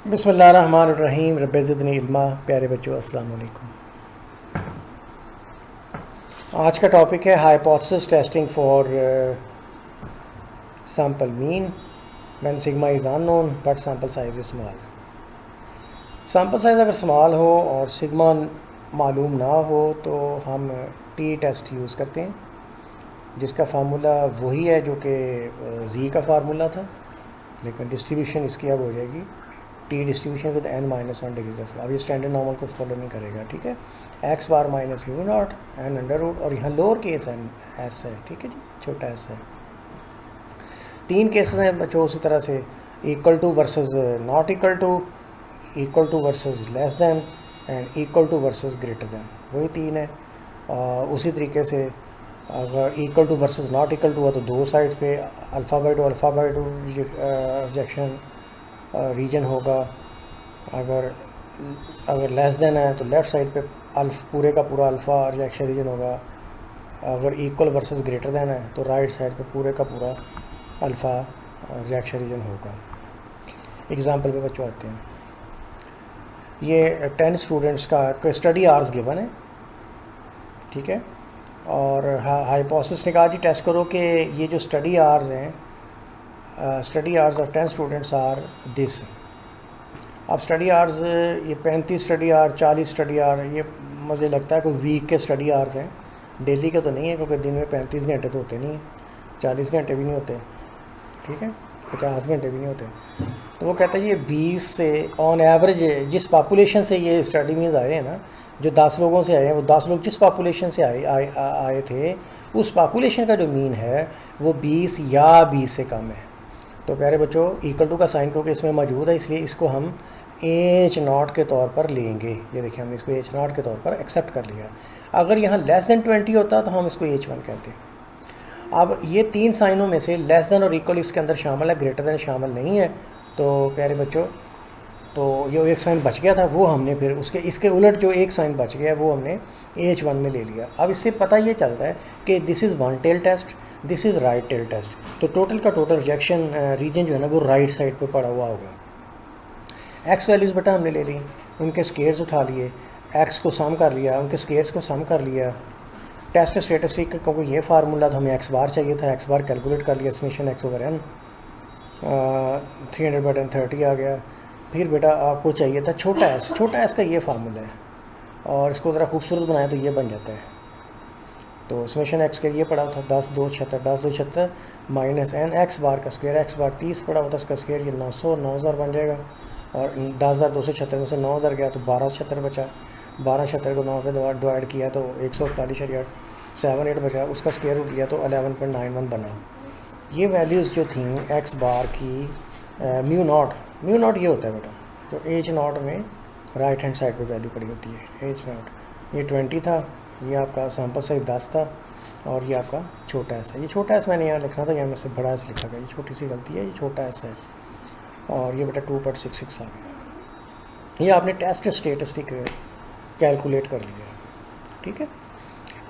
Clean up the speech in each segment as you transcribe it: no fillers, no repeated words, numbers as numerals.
बिस्मिल्लाहिर्रहमानिर्रहीम रब्बि ज़िदनी इल्मा। प्यारे बच्चों अस्सलाम वालेकुम। आज का टॉपिक है hypothesis testing for sample mean when sigma is unknown but sample size is small. Sample size अगर स्मॉल हो और सिग्मा मालूम ना हो तो हम टी टेस्ट यूज़ करते हैं, जिसका फार्मूला वही है जो कि जी का फार्मूला था, लेकिन डिस्ट्रीब्यूशन इसकी अब हो जाएगी T distribution with n-1 degrees of. अब ये स्टैंडर्ड नॉर्मल को फॉलो नहीं करेगा, ठीक है। X bar minus mu naught n under root, और यहाँ लोअर केस एन एस है, ठीक है जी, छोटा एस है। तीन केसेस हैं बच्चों उसी तरह से, equal to versus not equal to versus less than and equal to versus greater than, वही तीन है। उसी तरीके से अगर equal to versus not equal to हुआ तो दो साइड पे alpha by two rejection region होगा। अगर लेस देन है तो लेफ़्ट साइड पे पूरे का पूरा अल्फ़ा रिजेक्शन रीजन होगा। अगर इक्वल वर्सेस ग्रेटर देन है तो राइट साइड पे पूरे का पूरा अल्फ़ा रिजेक्शन रीजन होगा। एग्ज़ाम्पल पे बच्चों आते हैं। ये 10 स्टूडेंट्स का स्टडी आवर्स गिवन है, ठीक है। और हाइपोथेसिस ने कहा जी टेस्ट करो कि ये जो स्टडी आवर्स हैं, study hours of 10 students are this. अब स्टडी आवर्स ये 35 स्टडी आवर, 40 स्टडी आवर, ये मुझे लगता है कोई वीक के स्टडी आवर्स हैं, डेली के तो नहीं है, क्योंकि दिन में 35 घंटे तो होते नहीं हैं, 40 घंटे भी नहीं होते, ठीक है, 50 घंटे भी नहीं होते। तो वो कहता है ये 20 से ऑन एवरेज जिस पॉपुलेशन से ये स्टडी मीन्स आए हैं ना, जो 10 लोगों से आए हैं, वो 10 लोग जिस पॉपुलेशन से आए थे, उस पॉपुलेशन का जो मीन है वो 20 या 20 से कम है। तो प्यारे बच्चों इक्वल टू का साइन क्योंकि इसमें मौजूद है, इसलिए इसको हम एच नॉट के तौर पर लेंगे। ये देखिए हमने इसको एच नॉट के तौर पर एक्सेप्ट कर लिया। अगर यहाँ लेस देन 20 होता तो हम इसको H1 कहते हैं। अब ये तीन साइनों में से लेस देन और इक्वल इसके अंदर शामिल है, ग्रेटर देन शामिल नहीं है। तो प्यारे बच्चों तो जो एक साइन बच गया था वो हमने फिर इसके उलट जो एक साइन बच गया वो हमने H1 में ले लिया। अब इससे पता ये चलता है कि this is one tail test, this is right tail test. तो टोटल का टोटल रिजेक्शन रीजन जो है ना वो राइट साइड पे पड़ा हुआ होगा। एक्स वैल्यूज़ बेटा हमने ले ली, उनके स्केयर्स उठा लिए, एक्स को सम कर लिया, उनके स्केयर्स को सम कर लिया। टेस्ट स्टेटिस्टिक का क्योंकि ये फार्मूला था, हमें एक्स बार चाहिए था, एक्स बार कैलकुलेट कर लिया, समेशन एक्स ओवर एन 300/30 आ गया। फिर बेटा आपको चाहिए था छोटा एस का ये फार्मूला है, और इसको ज़रा खूबसूरत बनाया तो ये बन जाता है। तो समेशन एक्स के लिए पड़ा था 10 2 76 माइनस एन एक्स बार का स्क्वायर, एक्स बार 30 पड़ा होता इसका स्क्वायर, ये 9000 बन जाएगा। और 10,276 में से 9000 गया तो 1276 बचा, 1276 को 9 पे डिवाइड किया तो 141.78 बचा, उसका स्क्वायर रूट लिया तो 11.91 बना। ये वैल्यूज़ जो थी एक्स बार की म्यू नॉट ये होता है बेटा, तो एच नॉट में राइट हैंड साइड पे वैल्यू पड़ी होती है एच नॉट। ये 20 था, ये आपका सैम्पल साइज 10 था, और ये आपका छोटा एस है। ये छोटा एस मैंने यहाँ लिखना था, यहाँ में से बड़ा एस लिखा गया, ये छोटी सी गलती है, ये छोटा एस है। और ये बेटा 2.66 आ गया। ये आपने टेस्ट स्टेटिस्टिक कैलकुलेट कर लिया, ठीक है।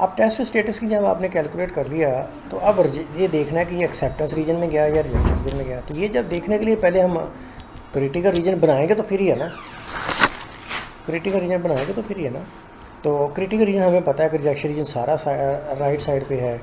अब टेस्ट स्टेटस की जब आपने कैलकुलेट कर लिया तो अब ये देखना है कि ये एक्सेप्टेंस रीजन में गया या रिजेक्शन रीजन में गया। तो ये जब देखने के लिए पहले हम क्रिटिकल रीजन बनाएंगे तो फिर ही है ना, क्रिटिकल रीजन बनाएंगे तो फिर ही है ना। तो क्रिटिकल रीजन हमें पता है कि रिजेक्शन रीजन सारा राइट साइड पे है,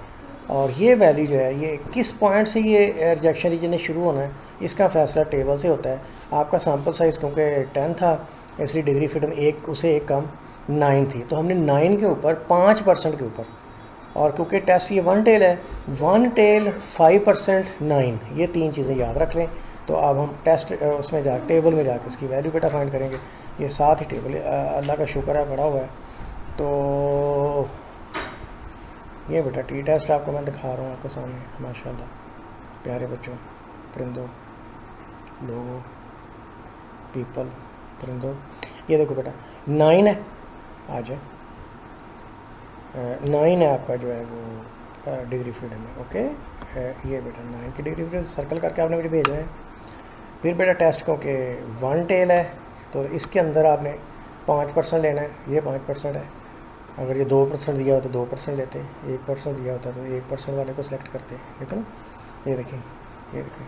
और ये वैल्यू जो है ये किस पॉइंट से ये रिजेक्शन रीजन ने शुरू होना है इसका फैसला टेबल से होता है। आपका सैम्पल साइज़ क्योंकि 10 था इसलिए डिग्री फ्रीडम एक कम 9 थी, तो हमने 9 के ऊपर 5% के ऊपर, और क्योंकि टेस्ट ये वन टेल है, 1 टेल 5% 9, ये तीन चीज़ें याद रख लें। तो अब हम टेस्ट उसमें जा टेबल में जाकर इसकी वैल्यू बेटा फाइंड करेंगे। ये साथ ही टेबल अल्लाह का शुक्र है पड़ा हुआ है। तो ये बेटा टी टेस्ट आपको मैं दिखा रहा हूँ आपके सामने, माशाल्लाह प्यारे बच्चों, परिंदों, लोगों, पीपल, परिंदों। ये देखो बेटा 9 है, आ जाए 9 है आपका जो है वो डिग्री फ्रीडम है, ओके। ये बेटा 9 की डिग्री फ्रीडम सर्कल करके आपने मुझे भेजा है। फिर बेटा टेस्ट क्योंकि 1 टेल है तो इसके अंदर आपने 5% लेना है, ये 5% है। अगर ये 2% दिया होता तो 2% लेते, 1% दिया होता तो 1% वाले को सिलेक्ट करते। देखो ना, ये देखें, ये देखें,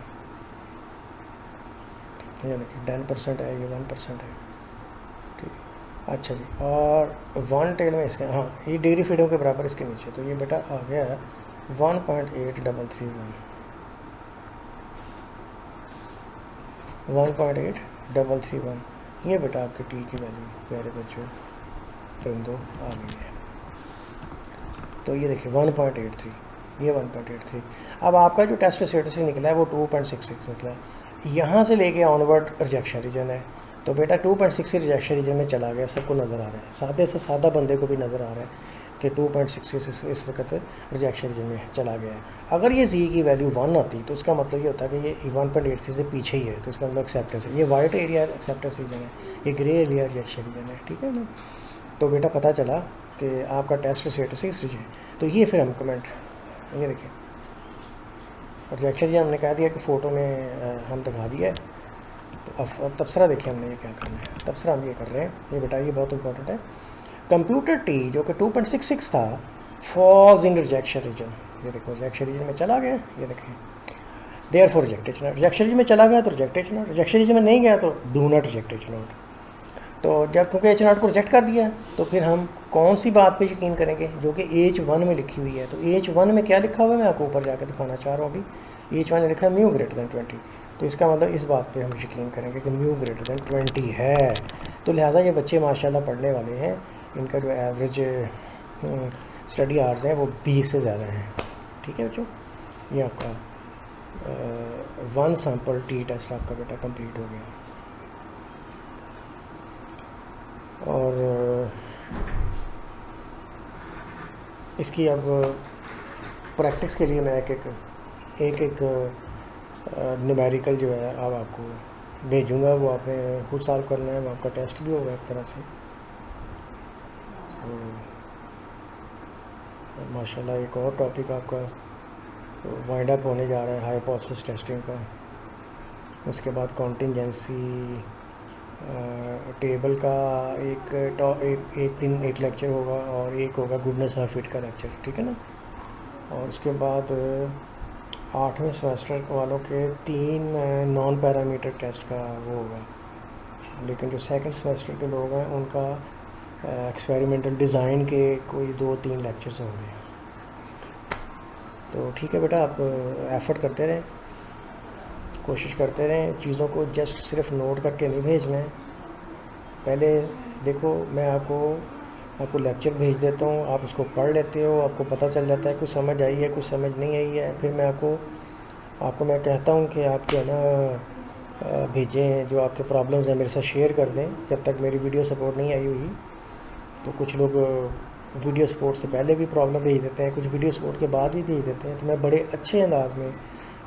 ये देखिए 10% है, ये 1% है, ठीक है। अच्छा जी, और 1 टेल में इसके, हाँ ये डिग्री फ्रीडम के बराबर इसके नीचे, तो ये बेटा आ गया है 1.8331, 1.8331, ये बेटा आपके टी की वैल्यू प्यारे बच्चों परिंदों आ गई है। तो ये देखिए 1.83, ये 1.83। अब आपका जो टेस्ट स्टेटस निकला है वो 2.66 निकला है। यहाँ से लेके ऑनवर्ड रिजेक्शन रीजन है, तो बेटा 2.66 रिजेक्शन रीजन में चला गया, सबको नज़र आ रहा है, सादे से सादा बंदे को भी नज़र आ रहा है कि 2.66 इस वक्त रिजेक्शन रीजन में चला गया है। अगर ये जी की वैल्यू 1 आती तो उसका मतलब ये होता है कि ये 1.83 से पीछे ही है, तो इसका मतलब एक्सेप्टेंस है। ये वाइट एरिया एक्सेप्टेंस रीजन है, ये ग्रे एरिया रिजेक्शन रीजन है, ठीक है ना। तो बेटा पता चला कि आपका टेस्ट स्टेटस इस रीजन। तो ये फिर हम कमेंट, ये देखिए रिजेक्शन रीजन हमने कह दिया कि फ़ोटो में हम दिखा दिया है। तो अब तबसरा देखिए हमने ये क्या करना है, तबसरा हम ये कर रहे हैं, ये बेटा ये बहुत इंपॉर्टेंट है। कंप्यूटर टी जो कि 2.66 था फॉल्स इन रिजेक्शन रीजन, ये देखो रिजेक्शन रीजन में चला गया, ये देखें therefore rejected H naught, rejection region में चला गया तो reject H naught, rejection region में नहीं गया तो do not reject H naught. तो जब क्योंकि एच नॉट को रिजेक्ट कर दिया तो फिर हम कौन सी बात पे यकीन करेंगे, जो कि H1 में लिखी हुई है। तो H1 में क्या लिखा हुआ है मैं आपको ऊपर जाकर दिखाना चाह रहा हूँ अभी। H1 में लिखा है म्यू ग्रेटर दैन 20, तो इसका मतलब इस बात पे हम यकीन करेंगे कि म्यू ग्रेटर दैन 20 है। तो लिहाजा ये बच्चे माशाल्लाह पढ़ने वाले हैं, इनका जो एवरेज स्टडी आवर्स हैं वो 20 से ज़्यादा हैं, ठीक है बच्चों। ये आपका 1 सैम्पल टी टेस्ट आपका बेटा कंप्लीट हो गया। और इसकी अब प्रैक्टिस के लिए मैं एक न्यूमेरिकल जो है अब आपको भेजूँगा, वो आपने खुद सॉल्व करना है, वो आपका टेस्ट भी होगा एक तरह से। तो माशाल्लाह एक और टॉपिक आपका वाइंड अप होने जा रहा है हाइपोथेसिस टेस्टिंग का। उसके बाद कॉन्टिंजेंसी टेबल का एक लेक्चर होगा और एक होगा गुडनेस ऑफ फिट का लेक्चर, ठीक है ना। और उसके बाद 8वें सेमेस्टर वालों के 3 नॉन पैरामीटर टेस्ट का वो होगा, लेकिन जो सेकंड सेमेस्टर के लोग हैं उनका एक्सपेरिमेंटल डिज़ाइन के कोई 2-3 लेक्चर्स होंगे। तो ठीक है बेटा, आप एफ़र्ट करते रहें, कोशिश करते रहें, चीज़ों को जस्ट सिर्फ नोट करके नहीं भेजना है। पहले देखो मैं आपको लेक्चर भेज देता हूँ, आप उसको पढ़ लेते हो, आपको पता चल जाता है कुछ समझ आई है कुछ समझ नहीं आई है। फिर मैं आपको मैं कहता हूँ कि आप जो है ना भेजें, जो आपके प्रॉब्लम्स हैं मेरे साथ शेयर कर दें। जब तक मेरी वीडियो सपोर्ट नहीं आई हुई तो कुछ लोग वीडियो सपोर्ट से पहले भी प्रॉब्लम भेज देते हैं, कुछ वीडियो सपोर्ट के बाद भी भेज देते हैं। तो मैं बड़े अच्छे अंदाज में,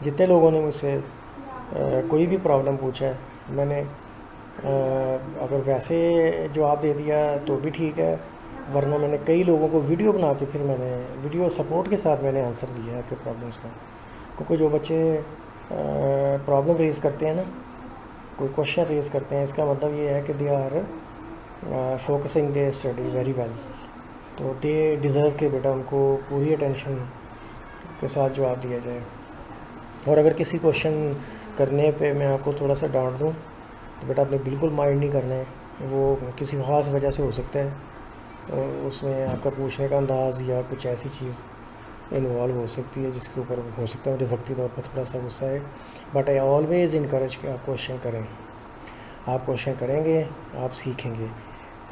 जितने लोगों ने मुझसे कोई भी प्रॉब्लम पूछा है, मैंने अगर वैसे जवाब दे दिया तो भी ठीक है, वरना मैंने कई लोगों को वीडियो बना के फिर मैंने वीडियो सपोर्ट के साथ मैंने आंसर दिया है आपके प्रॉब्लम्स का। क्योंकि जो बच्चे प्रॉब्लम रेज़ करते हैं ना, कोई क्वेश्चन रेज़ करते हैं, इसका मतलब ये है कि they are focusing their study very well, तो दे डिज़र्व के बेटा उनको पूरी अटेंशन के साथ जवाब दिया जाए। और अगर किसी क्वेश्चन करने पे मैं आपको थोड़ा सा डांट दूँ तो बेटा आपने बिल्कुल माइंड नहीं करना है, वो किसी ख़ास वजह से हो सकता है, उसमें आपका पूछने का अंदाज़ या कुछ ऐसी चीज़ इन्वॉल्व हो सकती है जिसके ऊपर हो सकता है मुझे वक्ती तौर पर थोड़ा सा गुस्सा है। बट आई ऑलवेज़ इनकरेज कि आप क्वेश्चन करें, आप क्वेश्चन करेंगे आप सीखेंगे।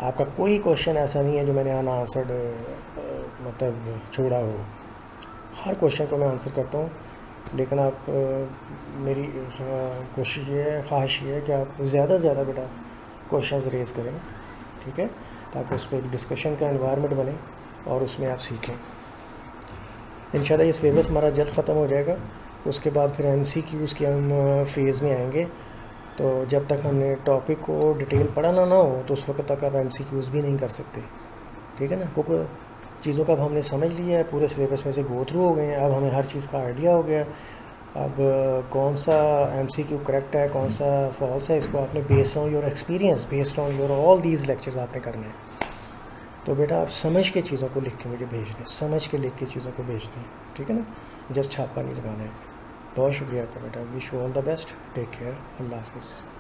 आपका कोई क्वेश्चन ऐसा नहीं है जो मैंने अनआंसर्ड मतलब छोड़ा हो, हर क्वेश्चन को मैं आंसर करता हूँ। लेकिन आप मेरी कोशिश ये है, ख्वाहिश ये है कि आप ज़्यादा से ज़्यादा बेटा क्वेश्चंस रेज़ करें, ठीक है, ताकि उस पर एक डिस्कशन का एनवायरनमेंट बने और उसमें आप सीखें। इंशाल्लाह ये सिलेबस हमारा जल्द ख़त्म हो जाएगा, उसके बाद फिर MCQs के हम फेज़ में आएंगे। तो जब तक हमने टॉपिक को डिटेल पढ़ा ना हो तो उस वक्त तक आप MCQs भी नहीं कर सकते, ठीक है ना। क्योंकि चीज़ों का अब हमने समझ लिया है, पूरे सिलेबस में से गो थ्रू हो गए हैं, अब हमें हर चीज़ का आइडिया हो गया। अब कौन सा MCQ करेक्ट है कौन सा फॉल्स है, इसको आपने based on your experience, based on your all these lectures आपने करने हैं। तो बेटा आप समझ के चीज़ों को लिख के मुझे भेजने, समझ के लिख के चीज़ों को भेजने, ठीक है ना, जस्ट छापा नहीं लगाना है। बहुत शुक्रिया आपका बेटा, wish you all the best, take care, अल्लाह हाफिज़।